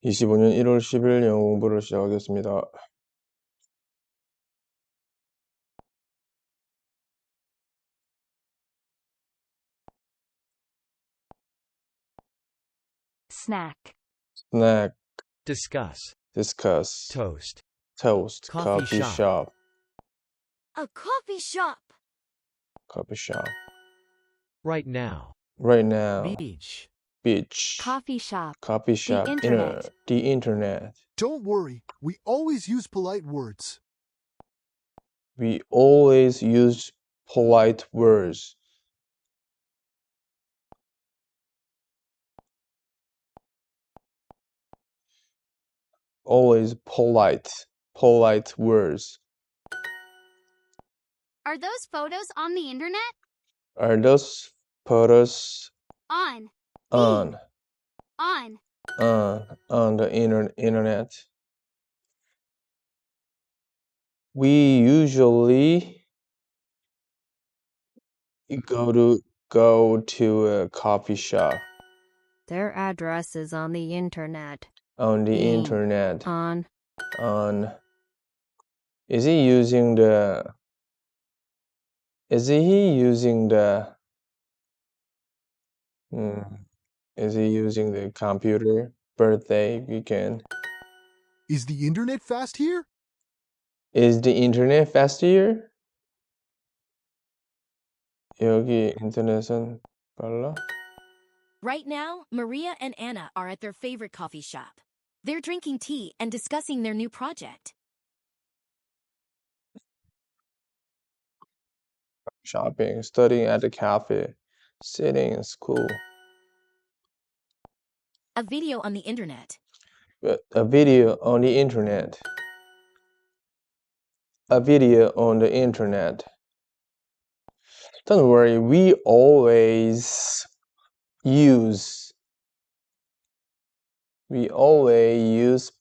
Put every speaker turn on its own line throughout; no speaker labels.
2025년 1월 10일 영어 공부를 시작하겠습니다.
snack,
snack,
discuss,
discuss,
toast,
coffee shop,
a coffee shop,
coffee shop,
right now,
right now,
beach,
coffee shop,
internet, the internet.
Don't worry, we always use polite words.
We always use polite words. Always polite words.
Are those photos on the internet?
Are those photos
On
the internet? We usually go to a coffee shop.
Their address is on the internet.
On the internet.
On.
Is he using the computer? Birthday weekend.
Is the internet fast here?
Is the internet fast here? 여기 인터넷은 빨라?
Right now, Maria and Anna are at their favorite coffee shop. They're drinking tea and discussing their new project.
Shopping, studying at the cafe, sitting in school.
A video on the internet.
A video on the internet. A video on the internet. Don't worry, we always use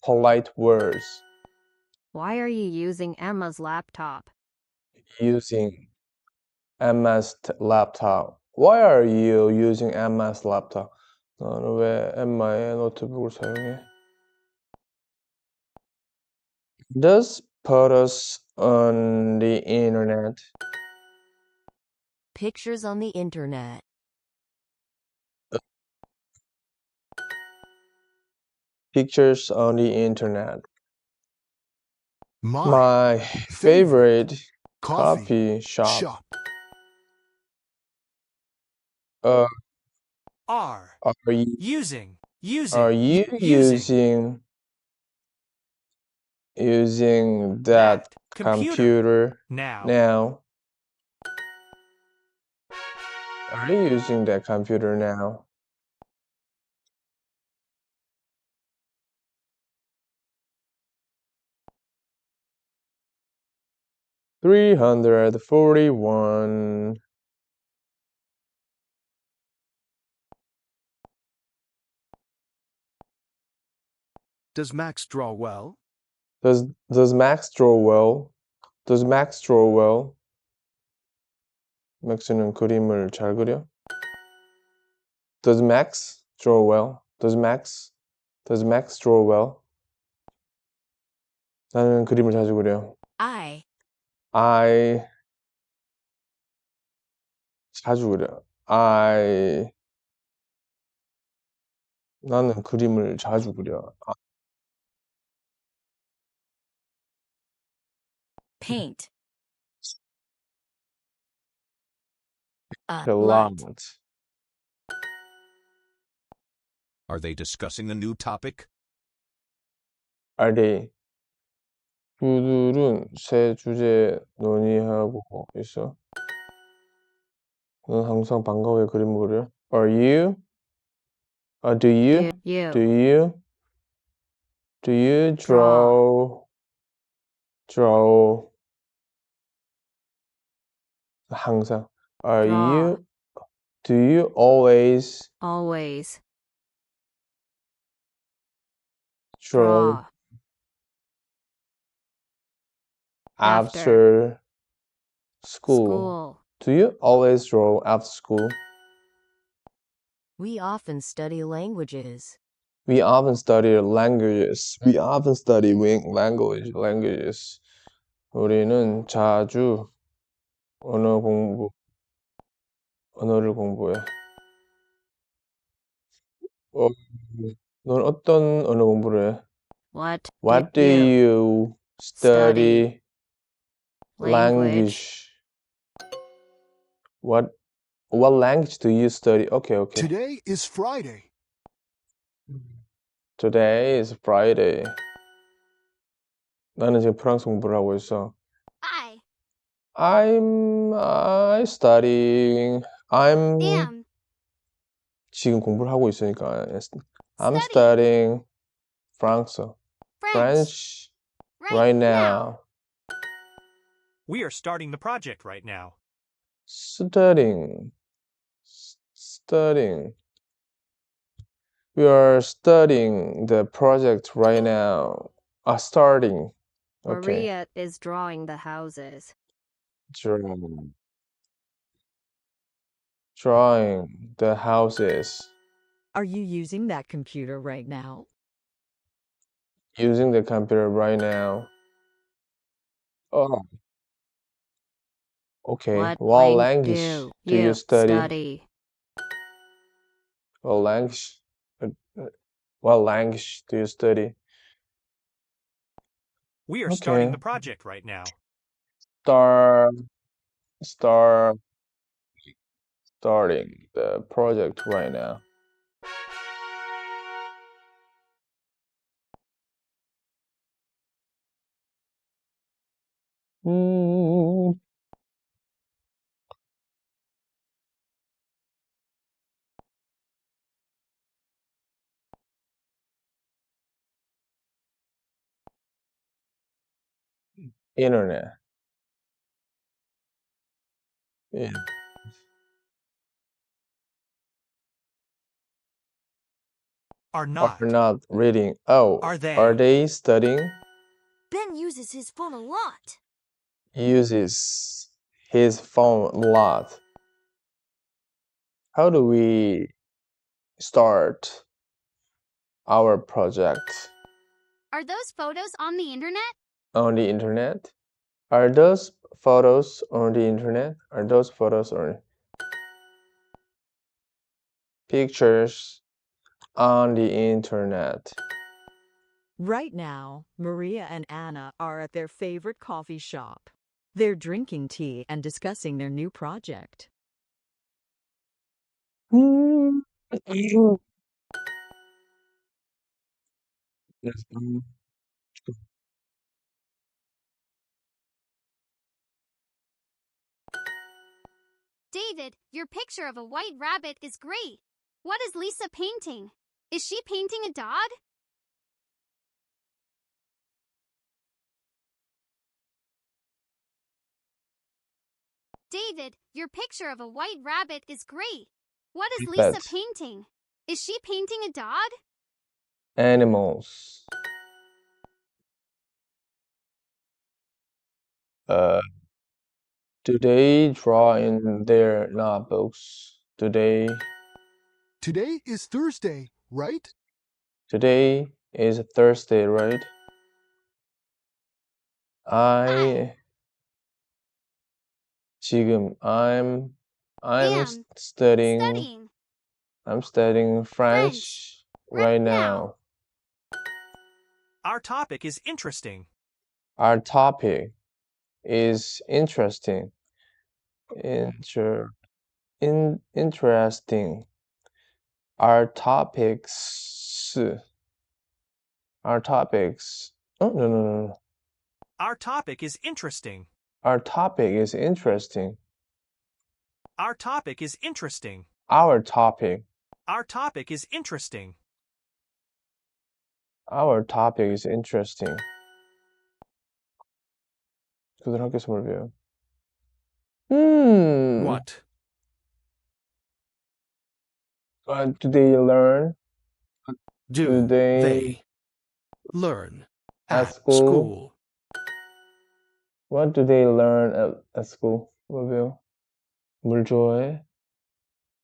polite words.
Why are you using Emma's laptop?
Using Emma's laptop. Why are you using Emma's laptop? 너는 왜 엠마의 노트북을 사용해? Does put us on the internet.
Pictures on the internet.
Pictures on the internet.
My
favorite coffee shop.
are
you
using
that computer
now?
Are you using that computer now? $341.
Does Max draw well?
Does Max draw well? Does Max draw well? 맥스는 그림을 잘 그려? Does Max draw well? Does Max draw well? 나는 그림을 자주 그려.
I
자주 그려. 나는 그림을 자주 그려.
paint.
A lot.
Are they discussing a new topic?
Are they? 그들은 새 주제 논의하고 있어. 넌 항상 방과후에 그림을 그려? Are you? Do you? Do you draw? 항상. Do you always draw after school? Do you always draw after school?
We often study languages.
We often study languages. We often study languages. 우리는 자주 언어를 공부해. 넌 어떤 언어 공부를 해?
What
do you study
language?
What language do you study? Okay.
Today is Friday.
Today is Friday. 나는 지금 프랑스 공부를 하고 있어. I'm studying. I'm 지금 공부를 하고 있으니까. I'm studying French right now.
We are starting the project right now.
Studying. We are studying the project right now. Starting. Okay.
Maria is drawing the houses.
Drawing the houses.
Are you using that computer right now?
Using the computer right now. Oh. Okay. What language do you study? What language do you study?
We are starting the project right now.
Starting the project right now. Internet. Yeah.
Are not.
Are not reading. Oh,
Are they?
Are they studying?
Ben uses his phone a lot.
Uses his phone a lot. How do we start our project?
Are those photos on the internet?
On the internet? Are those photos on the internet? Are those photos on pictures on the internet?
Right now, Maria and Anna are at their favorite coffee shop. They're drinking tea and discussing their new project.
David, your picture of a white rabbit is great. What is Lisa painting? Is she painting a dog? David, your picture of a white rabbit is great. What is Lisa
Pet.
painting? Is she painting a dog?
Animals. Do they draw in their notebooks?
Today is Thursday, right?
Today is Thursday, right? I'm
Am
studying. I'm studying French right now.
Our topic is interesting.
Our topic is interesting. Interesting. Our topics. Oh, no.
Our topic is interesting.
Our topic is interesting.
Our topic is interesting.
Our topic.
Our topic is interesting.
Our topic is interesting. 그들 학교에서 뭘 배워?
What?
Do they learn?
Do
they
learn
at school? What do they learn at school? 뭘 배워? 물 좋아해?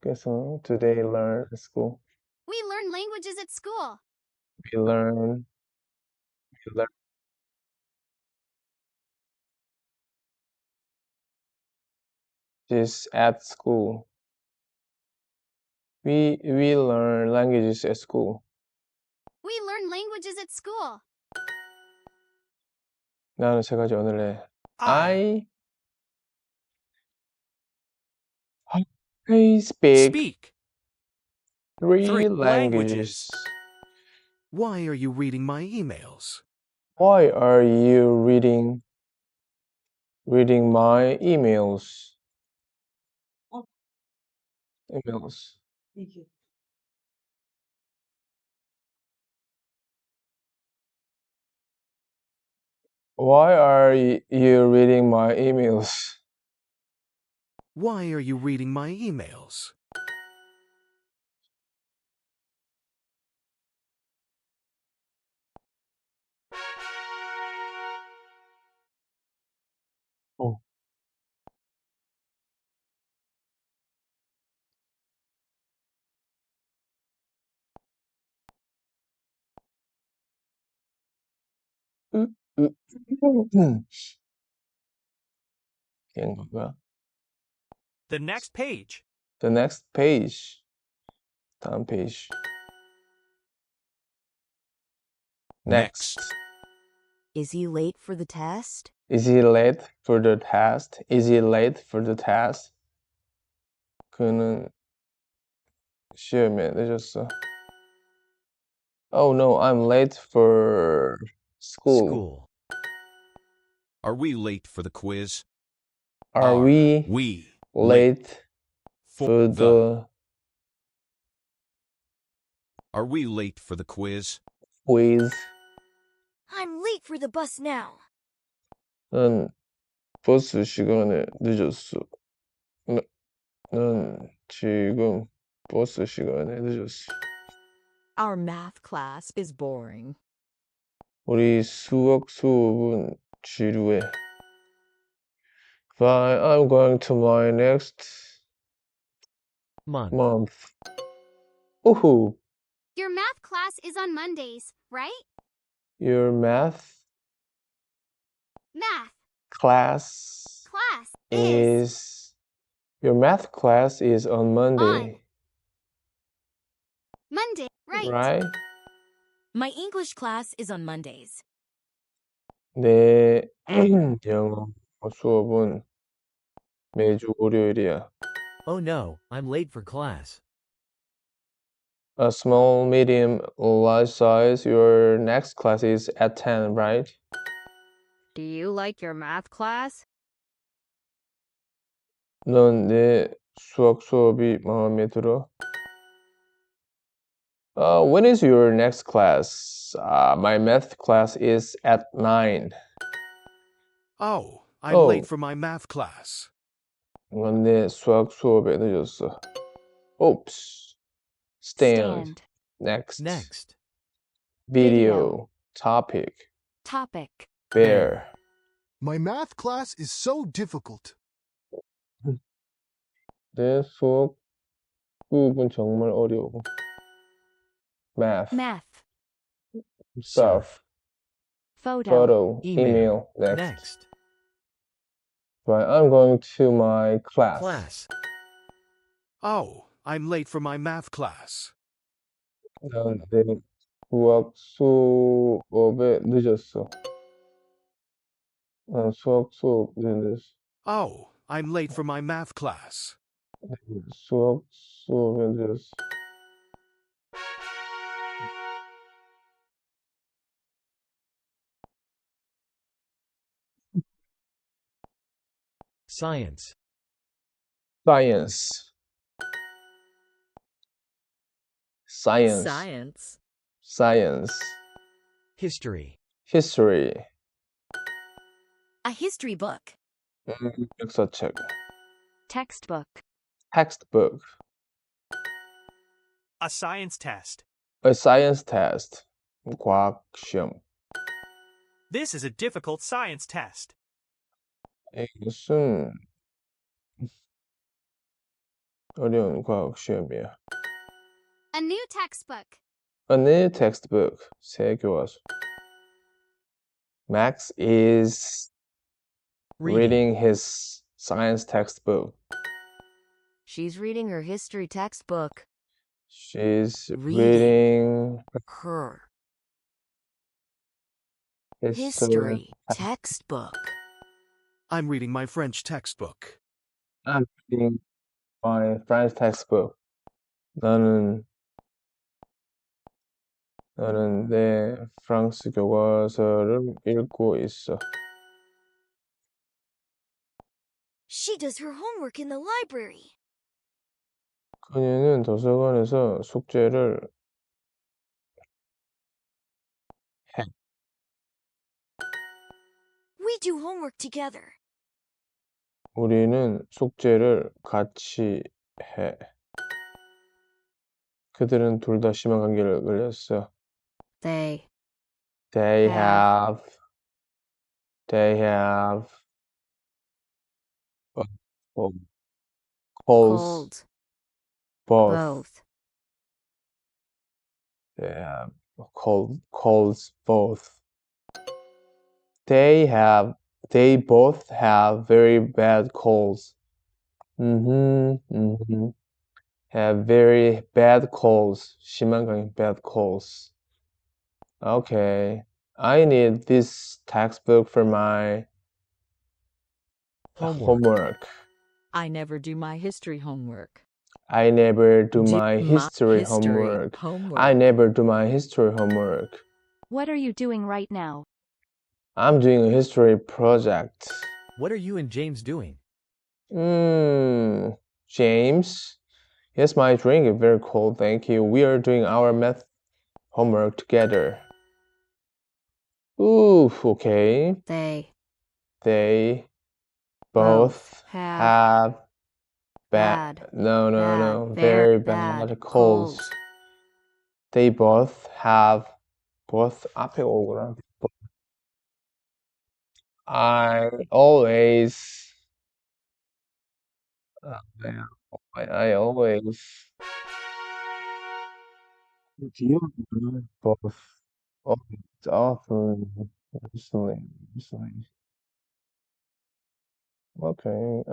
그래서 do they learn at school?
We learn languages at school.
We learn this at school. We learn languages at school.
We learn languages at school.
나는 세 가지 언어를 해. I speak three languages.
Why are you reading my emails?
Why are you reading my emails? Emails. Why are you reading my emails?
Why are you reading my emails?
Oh. 이런 거고요.
The next page.
The next page. 다음 페이지. Next.
Is he late for the test?
Is he late for the test? Is he late for the test? 그는 시험에 늦었어. Oh no, I'm late for school.
Are we late for the quiz?
Are we late for the
Are we late for the quiz?
quiz?
I'm late for the bus now.
난 버스 시간에 늦었어. 난 지금 버스 시간에 늦었어.
Our math class is boring.
우리 수학 수업은 지루해. Fine, I'm going to my next month. Ooh,
Your math class is on Mondays, right?
your math
Math
class
class
is your math class is on Monday,
Monday, right?
right?
My English class is on Mondays.
내 영어 수업은 매주 월요일이야.
Oh no, I'm late for class.
A small, medium, large size. Your next class is at 10, right?
Do you like your math class?
넌 내 수학 수업이 마음에 들어? When is your next class? My math class is at 9.
Oh, I'm late for my math class.
넌 내 수학 수업에 늦었어. Oops. Stand. Next. Video. Topic. Bear.
My math class is so difficult.
내 수학 수업은 정말 어려워. Math. Stuff. Photo. Email. Next. Right, I'm going to my class.
Oh, I'm late for my math class.
난 내 수학 수업에 늦었어. 난 수학 수업에 늦었어.
Oh, I'm late for my math class.
수학 수업에 늦었어.
Science.
Science.
History.
A history book.
역사책.
Textbook.
A science test.
A science test. 과학 시험.
This is a difficult science test.
이것은 어려운 과학 시험이야.
A new textbook.
a new textbook. 새 교과서. Max is reading his science textbook.
She's reading her history textbook.
She's
Reading.
reading
Her
history.
textbook.
I'm reading my French textbook.
I'm reading my French textbook. 나는 내 프랑스 교과서를 읽고 있어.
She does her homework in the library.
그녀는 도서관에서 숙제를 해.
We do homework together.
우리는 숙제를 같이 해. 그들은 둘 다 심한 감기를 걸렸어.
They
They
have
colds. Both.
both.
They have colds both. They both have very bad colds. Have very bad colds. 심한 감기, bad colds. Okay. I need this textbook for my homework.
I never do my history homework.
I never do
Do
my
my
history
history
homework.
homework.
I never do my history homework.
What are you doing right now?
I'm doing a history project.
What are you and James doing?
James? Yes, my drink is very cold, thank you. We are doing our math homework together. Ooh, okay. They both have very bad colds. They both have 앞에 오구나. I always both often recently. Okay.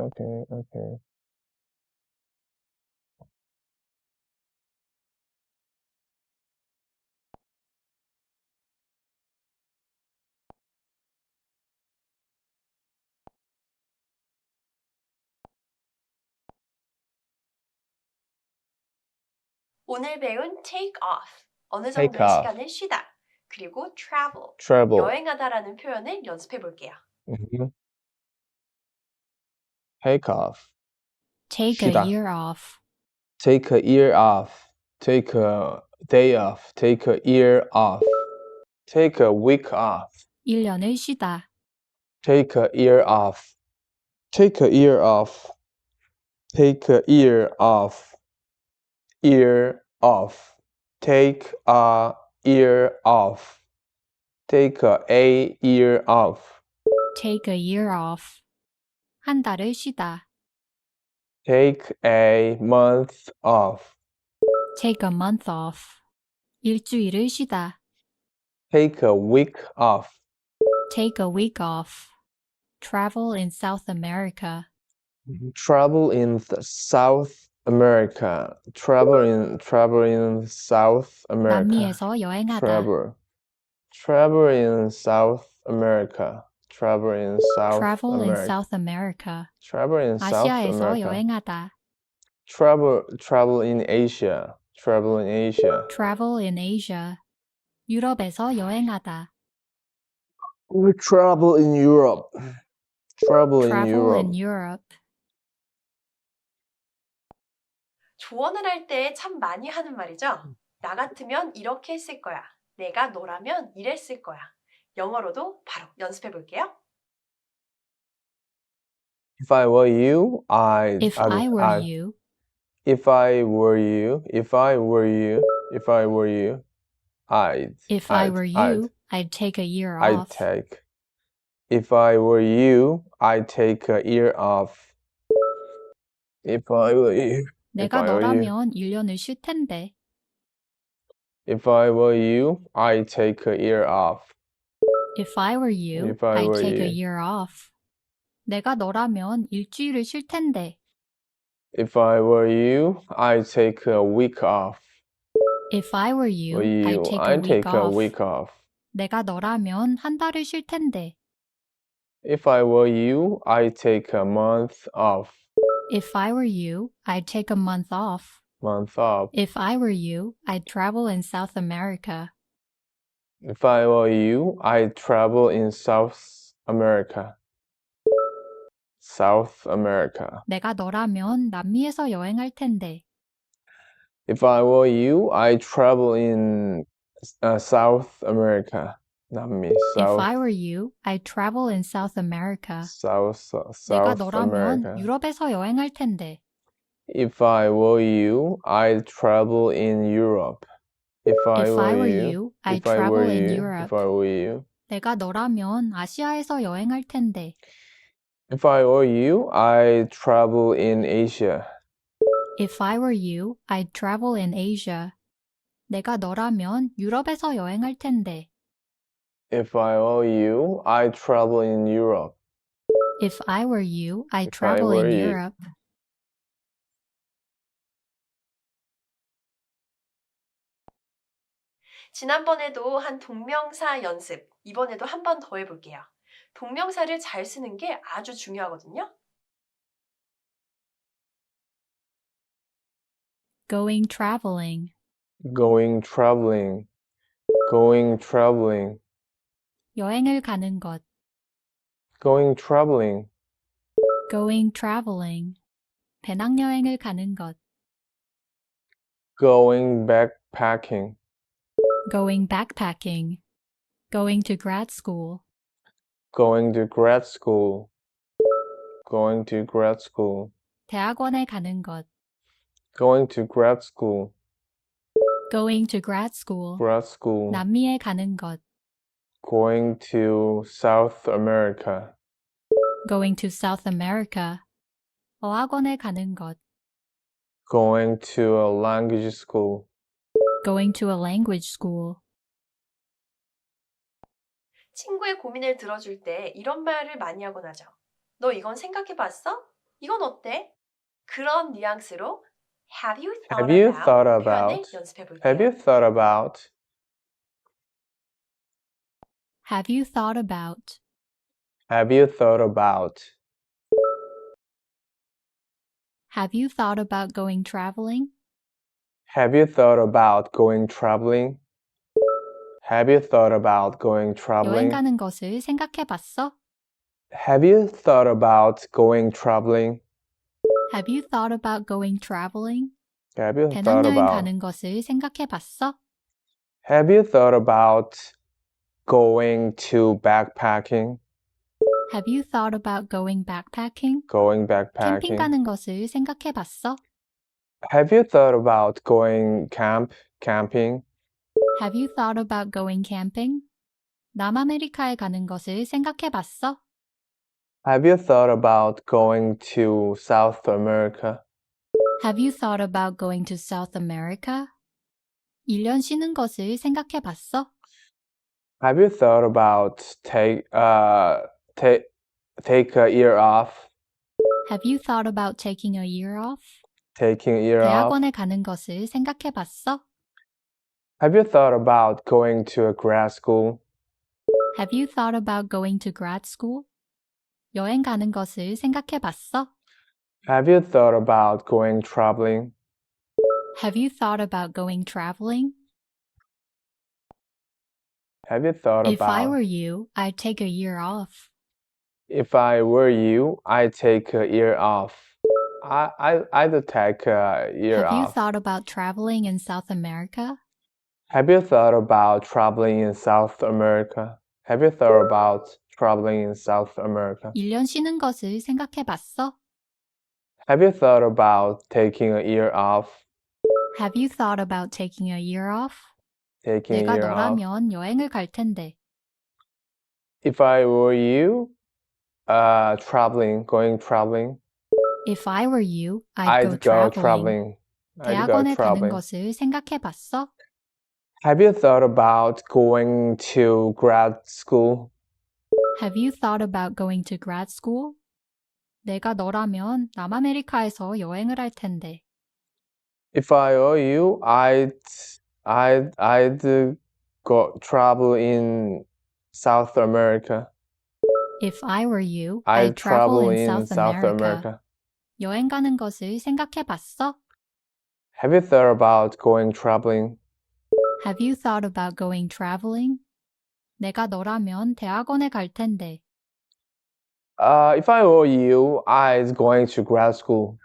오늘 배운 take off, 어느
Take
정도의
off.
시간을 쉬다. 그리고 travel,
Travel.
여행하다라는 표현을 연습해 볼게요.
Take off.
Take
쉬다.
a year off.
Take a year off. Take a day off. Take a year off. Take a week off.
1년을 쉬다.
Take a year off. Take a year off. Take a year off. Year off. Take a year off. Take a year off.
Take a year off. 한 달을 쉬다.
Take a month off.
Take a month off. 일주일을 쉬다.
Take a week off.
Take a week off. Travel in South America.
Travel in South America. Travel in South America.
남미에서 여행하다.
Travel in South America. Travel in South
Travel in
America.
South America.
Travel in South
아시아에서
America.
여행하다.
Travel in Asia. Travel in Asia.
Travel in Asia. 유럽에서 여행하다.
We travel in Europe. Travel in
Travel
Europe.
in Europe.
조언을 할 때 참 많이 하는 말이죠. 나 같으면 이렇게 했을 거야. 내가 너라면 이랬을 거야. 영어로도 바로 연습해 볼게요.
If I were you,
If I were you.
If I were you,
I'd take a year
I'd
off.
take. If I were you, I'd take a year off. If I were you.
내가 너라면 1년을 쉴 텐데.
If I were you, I'd take a year off.
If I were you,
If I
I'd
were
take a
you.
year off. 내가 너라면 일주일을 쉴 텐데.
If I were you, I'd take a week off.
If I were you, I'd take a
I'd
week
take a
off.
week off.
내가 너라면 한 달을 쉴 텐데.
If I were you, I'd take a month off.
If I were you, I'd take a month off.
Month off.
If I were you, I'd travel in South America.
If I were you, I'd travel in South America. South America.
내가 너라면 남미에서 여행할 텐데.
If I were you, I'd travel in South America. 남미.
If I were you, I'd travel in South America.
South
내가 너라면
America.
유럽에서 여행할 텐데.
If I were you, I'd travel in Europe. If I were you,
I'd travel in Europe.
If I were you.
내가 너라면 아시아에서 여행할 텐데.
If I were you, I'd travel in Asia.
If I were you, I'd travel in Asia. 내가 너라면 유럽에서 여행할 텐데.
If I were you, I'd travel in Europe.
If I were you, I'd
If I
travel
were
in
you.
Europe.
지난번에도 한 동명사 연습, 이번에도 한 번 더 해볼게요. 동명사를 잘 쓰는 게 아주 중요하거든요.
Going traveling.
Going traveling. Going traveling.
여행을 가는 것.
Going traveling.
Going traveling. 배낭여행을 가는 것.
Going backpacking.
Going backpacking. Going to grad school.
Going to grad school. Going to grad school.
대학원에 가는 것.
Going to grad school.
Going to grad school.
Grad school.
남미에 가는 것.
Going to South America.
Going to South America. 어학원에 가는 것.
Going to a language school.
Going to a language school.
친구의 고민을 들어줄 때 이런 말을 많이 하곤 하죠. 너 이건 생각해봤어? 이건 어때? 그런 뉘앙스로 Have you thought about? 표현을 연습해볼게요.
Have you thought about?
Have you thought about?
Have you thought about?
Have you thought about going traveling?
Have you thought about going traveling? Have you thought about going
여행
traveling?
가는 것을 생각해 봤어?
Have you thought about going traveling?
Have you thought about going traveling?
Have you thought
배낭여행
about?
가는 것을 생각해 봤어?
Have you thought about going to backpacking?
Have you thought about going backpacking?
Going
캠핑
backpacking.
가는 것을 생각해 봤어?
Have you thought about going camping?
Have you thought about going camping? 남아메리카에 가는 것을 생각해 봤어?
Have you thought about going to South America?
Have you thought about going to South America? 1년 쉬는 것을 생각해 봤어?
Have you thought about take a year off?
Have you thought about taking a year off?
Taking a year off?
대학원에 가는 것을 생각해 봤어?
Have you thought about going to a grad school?
Have you thought about going to grad school? 여행 가는 것을 생각해 봤어?
Have you thought about going traveling?
Have you thought about going traveling?
Have you thought
If I
about?
were you, I'd take a year off.
If I were you, I'd take a year off. I'd take a year
Have you
off.
thought about traveling in South America?
Have you thought about traveling in South America? Have you thought about traveling in South America?
1년 쉬는 것을 생각해 봤어?
Have you thought about taking a year off?
Have you thought about taking a year off?
Taking a
내가
year off.
너라면 여행을 갈 텐데.
If I were you, traveling.
If I were you, I'd go
I'd go
traveling.
traveling. I'd go
대학원에 가는
traveling.
것을 생각해 봤어?
Have you thought about going to grad school?
Have you thought about going to grad school? 내가 너라면 남아메리카에서 여행을 할 텐데.
If I were you, I'd go travel in South America.
If I were you,
I'd
I'd travel in
in
South America. 여행 가는 것을 생각해 봤어?
Have you thought about going traveling?
Have you thought about going traveling? 내가 너라면 대학원에 갈 텐데.
If I were you, I'd going to grad school.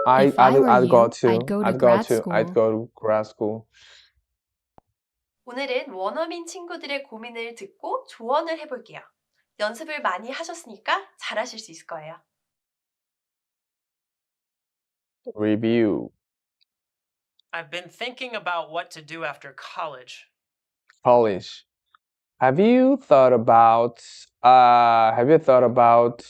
If I were
I'd
you,
go to
I'd go to
I'd go
grad
to
school.
I'd go to grad school.
오늘은 원어민 친구들의 고민을 듣고 조언을 해볼게요. 연습을 많이 하셨으니까 잘하실 수 있을 거예요.
Review.
I've been thinking about what to do after college.
Polish. Have you thought about uh have you thought about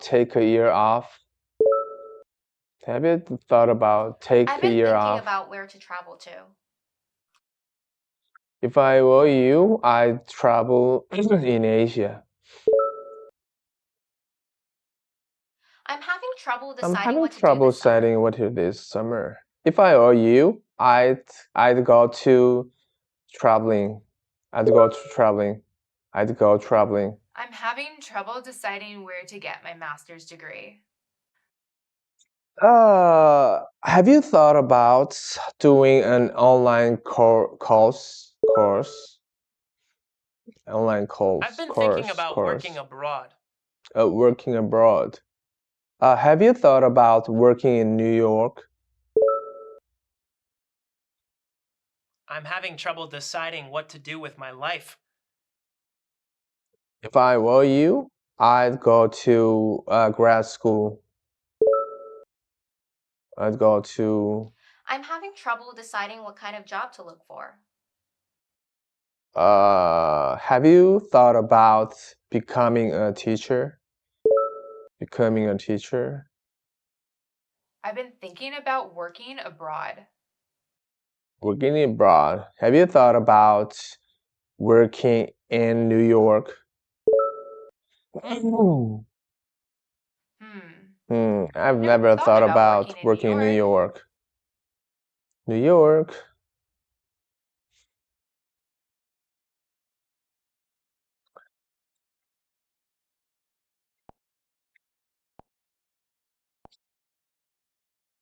take a year off? Have you thought about take
I've
a
been
year
thinking
off?
about where to travel to.
If I were you, I'd travel in Asia.
I'm having trouble
I'm
deciding
having
what to do
trouble
this summer.
deciding what to do this summer. If I were you, I'd go to traveling. I'd go traveling.
I'm having trouble deciding where to get my master's degree.
Have you thought about doing an online course? Online course.
I've been thinking about
course.
working abroad.
Working abroad. Have you thought about working in New York?
I'm having trouble deciding what to do with my life.
If I were you, I'd go to grad school. I'd go to
I'm having trouble deciding what kind of job to look for.
have you thought about becoming a teacher? Becoming a teacher?
I've been thinking about working abroad.
Working abroad. Have you thought about working in New York? I've never thought about working in New York. New York.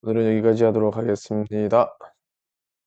오늘은 여기까지 하도록 하겠습니다.